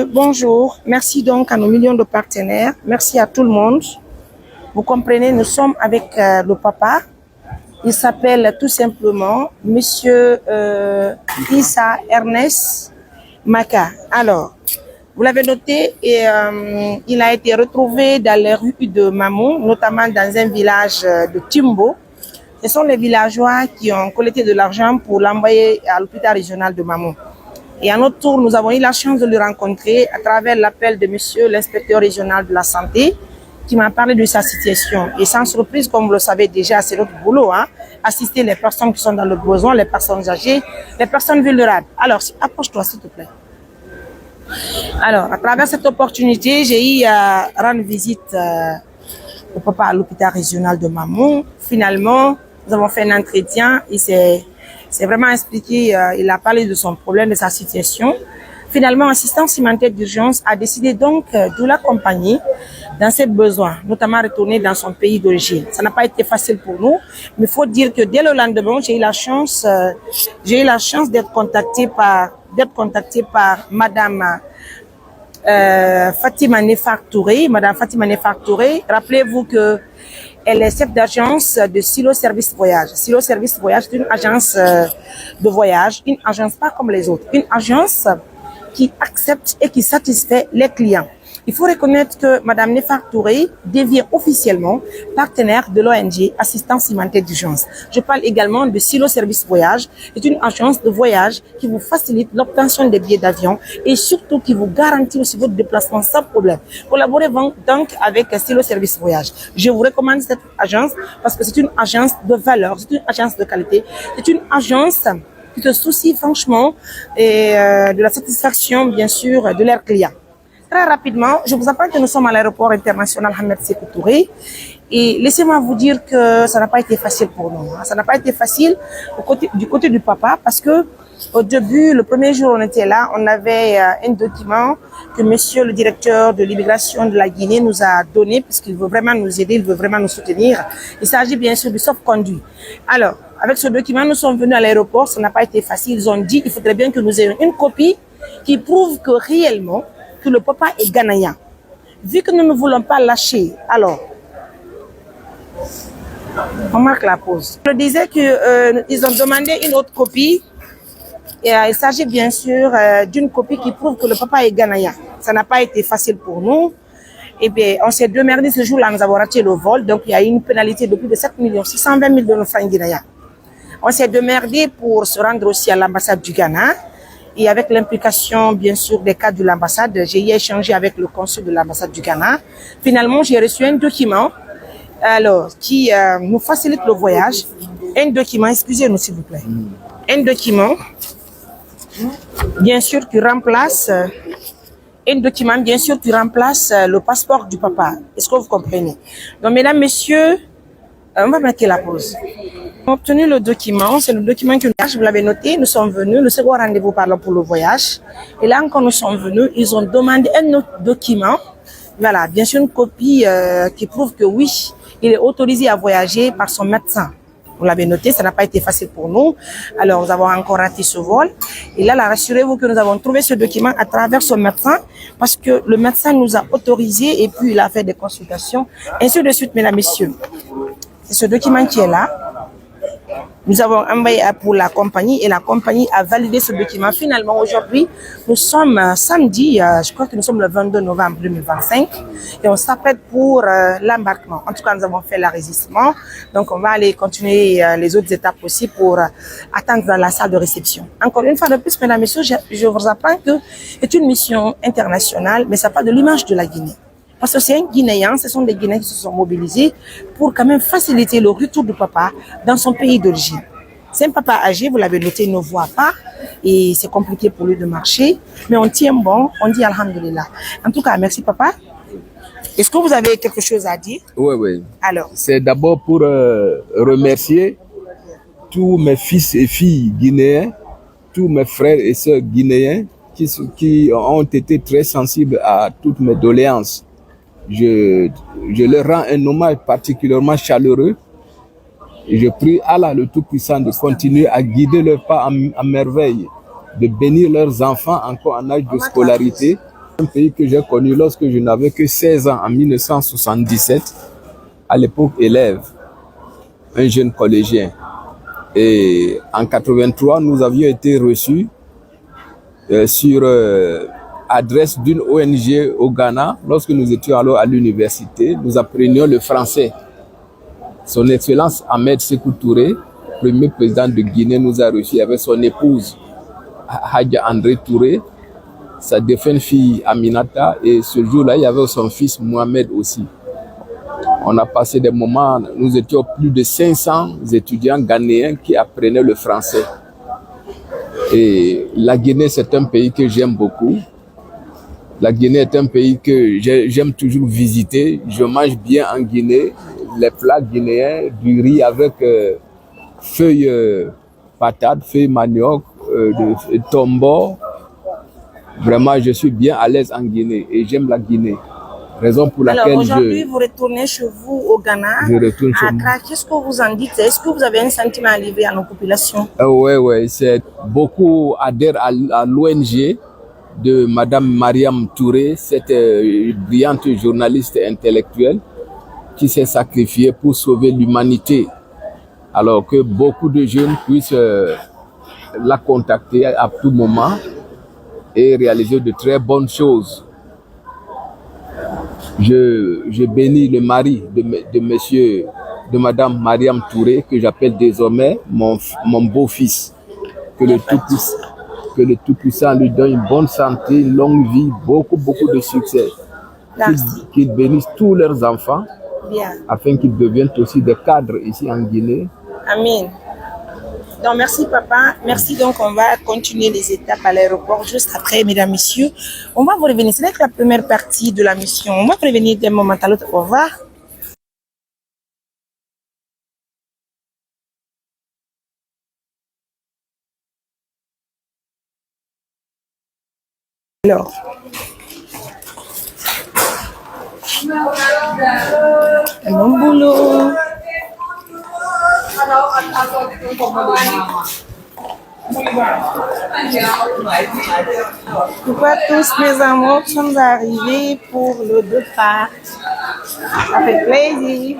Bonjour. Merci donc à nos millions de partenaires. Merci à tout le monde. Vous comprenez, nous sommes avec le papa. Il s'appelle tout simplement Monsieur Issa Ernest Maka. Alors, vous l'avez noté, et, il a été retrouvé dans les rues de Mamou, notamment dans un village de Timbo. Ce sont les villageois qui ont collecté de l'argent pour l'envoyer à l'hôpital régional de Mamou. Et à notre tour, nous avons eu la chance de le rencontrer à travers l'appel de monsieur l'inspecteur régional de la santé qui m'a parlé de sa situation. Et sans surprise, comme vous le savez déjà, c'est notre boulot, hein, assister les personnes qui sont dans le besoin, les personnes âgées, les personnes vulnérables. Alors, approche-toi s'il te plaît. Alors, à travers cette opportunité, j'ai eu à rendre visite au papa à l'hôpital régional de Mamou. Finalement, nous avons fait un entretien et c'est vraiment expliqué, il a parlé de son problème, de sa situation. Finalement, Assistance Humanitaire d'Urgence a décidé donc de l'accompagner dans ses besoins, notamment retourner dans son pays d'origine. Ça n'a pas été facile pour nous, mais il faut dire que dès le lendemain, j'ai eu la chance d'être contactée par Madame Fatima Nefar Touré. Madame Fatima Nefar Touré, rappelez-vous que elle est chef d'agence de Silo Service Voyage. Silo Service Voyage est une agence de voyage, une agence pas comme les autres, une agence qui accepte et qui satisfait les clients. Il faut reconnaître que Madame Nefar Touré devient officiellement partenaire de l'ONG Assistance Humanitaire d'Urgence. Je parle également de Silo Service Voyage. C'est une agence de voyage qui vous facilite l'obtention des billets d'avion et surtout qui vous garantit aussi votre déplacement sans problème. Collaborez donc avec Silo Service Voyage. Je vous recommande cette agence parce que c'est une agence de valeur, c'est une agence de qualité, c'est une agence qui se soucie franchement de la satisfaction, bien sûr, de leurs clients. Très rapidement, je vous apprends que nous sommes à l'aéroport international Ahmed Sékou Touré et laissez-moi vous dire que ça n'a pas été facile pour nous. Ça n'a pas été facile du côté du papa parce que au début, le premier jour où on était là, on avait un document que monsieur le directeur de l'immigration de la Guinée nous a donné puisqu'il veut vraiment nous aider, il veut vraiment nous soutenir. Il s'agit bien sûr du sauf-conduit. Alors, avec ce document, nous sommes venus à l'aéroport, ça n'a pas été facile. Ils ont dit qu'il faudrait bien que nous ayons une copie qui prouve que réellement, que le papa est ghanéen. Vu que nous ne voulons pas lâcher, alors, on marque la pause. Je disais qu'ils ont demandé une autre copie. Et il s'agit bien sûr d'une copie qui prouve que le papa est ghanéen. Ça n'a pas été facile pour nous. Et bien, on s'est démerdé ce jour-là, nous avons raté le vol. Donc, il y a eu une pénalité de plus de 7 620 000 de nos francs guinéens. On s'est démerdé pour se rendre aussi à l'ambassade du Ghana. Et avec l'implication, bien sûr, des cadres de l'ambassade, j'ai échangé avec le consul de l'ambassade du Ghana. Finalement, j'ai reçu un document alors, qui nous facilite le voyage. Un document, excusez-nous s'il vous plaît. Un document, bien sûr, qui remplace... le passeport du papa. Est-ce que vous comprenez? Donc, mesdames, messieurs, on va mettre la pause. On a obtenu le document, c'est le document que vous l'avez noté, nous sommes venus, le second rendez-vous parlant pour le voyage. Et là, quand nous sommes venus, ils ont demandé un autre document. Voilà, bien sûr, une copie qui prouve que oui, il est autorisé à voyager par son médecin. Vous l'avez noté, ça n'a pas été facile pour nous. Alors, nous avons encore raté ce vol. Et là, rassurez-vous que nous avons trouvé ce document à travers ce médecin parce que le médecin nous a autorisé et puis il a fait des consultations. Ainsi de suite, mesdames, messieurs. C'est ce document qui est là. Nous avons envoyé pour la compagnie et la compagnie a validé ce document. Finalement, aujourd'hui, nous sommes samedi, je crois que nous sommes le 22 novembre 2025 et on s'apprête pour l'embarquement. En tout cas, nous avons fait l'enregistrement. Donc, on va aller continuer les autres étapes aussi pour attendre dans la salle de réception. Encore une fois de plus, mesdames et messieurs, je vous apprends que c'est une mission internationale, mais ça part de l'image de la Guinée. Parce que c'est un Guinéen, ce sont des Guinéens qui se sont mobilisés pour quand même faciliter le retour du papa dans son pays d'origine. C'est un papa âgé, vous l'avez noté, il ne voit pas et c'est compliqué pour lui de marcher. Mais on tient bon, on dit Alhamdulillah. En tout cas, merci papa. Est-ce que vous avez quelque chose à dire? Oui, oui. Alors, c'est d'abord pour remercier tous mes fils et filles guinéens, tous mes frères et sœurs guinéens qui ont été très sensibles à toutes mes doléances. Je leur rends un hommage particulièrement chaleureux et je prie Allah le Tout-Puissant de continuer à guider leurs pas à merveille, de bénir leurs enfants encore en âge de scolarité. un pays que j'ai connu lorsque je n'avais que 16 ans en 1977, à l'époque élève, un jeune collégien. Et en 83, nous avions été reçus sur adresse d'une ONG au Ghana. Lorsque nous étions alors à l'université, nous apprenions le français. Son Excellence Ahmed Sékou Touré, premier président de Guinée, nous a reçus avec son épouse Hadja André Touré, sa défunte fille Aminata, et ce jour-là, il y avait son fils Mohamed aussi. On a passé des moments, nous étions plus de 500 étudiants ghanéens qui apprenaient le français. Et la Guinée, c'est un pays que j'aime beaucoup. La Guinée est un pays que j'aime toujours visiter. Je mange bien en Guinée les plats guinéens, du riz avec feuilles patates, feuilles manioc, de tombo. Vraiment, je suis bien à l'aise en Guinée et j'aime la Guinée. Raison pour laquelle alors aujourd'hui, vous retournez chez vous au Ghana, je retourne chez Accra. Qu'est-ce que vous en dites? Est-ce que vous avez un sentiment lié à nos populations? Oui, c'est beaucoup adhèrent à l'ONG de Madame Mariam Touré, cette brillante journaliste intellectuelle qui s'est sacrifiée pour sauver l'humanité. Alors que beaucoup de jeunes puissent la contacter à tout moment et réaliser de très bonnes choses. Je bénis le mari de Madame Mariam Touré, que j'appelle désormais mon beau-fils. Que le Tout-Puissant lui donne une bonne santé, une longue vie, beaucoup de succès. Qu'il bénisse tous leurs enfants, bien, afin qu'ils deviennent aussi des cadres ici en Guinée. Amen. Donc, merci papa. Merci. Donc, on va continuer les étapes à l'aéroport juste après, mesdames, messieurs. On va vous revenir. C'est la première partie de la mission. On va vous revenir d'un moment à l'autre. Au revoir. Alors. Un bon boulot. Coucou à tous mes amours, nous sommes arrivés pour le départ. Ça fait plaisir.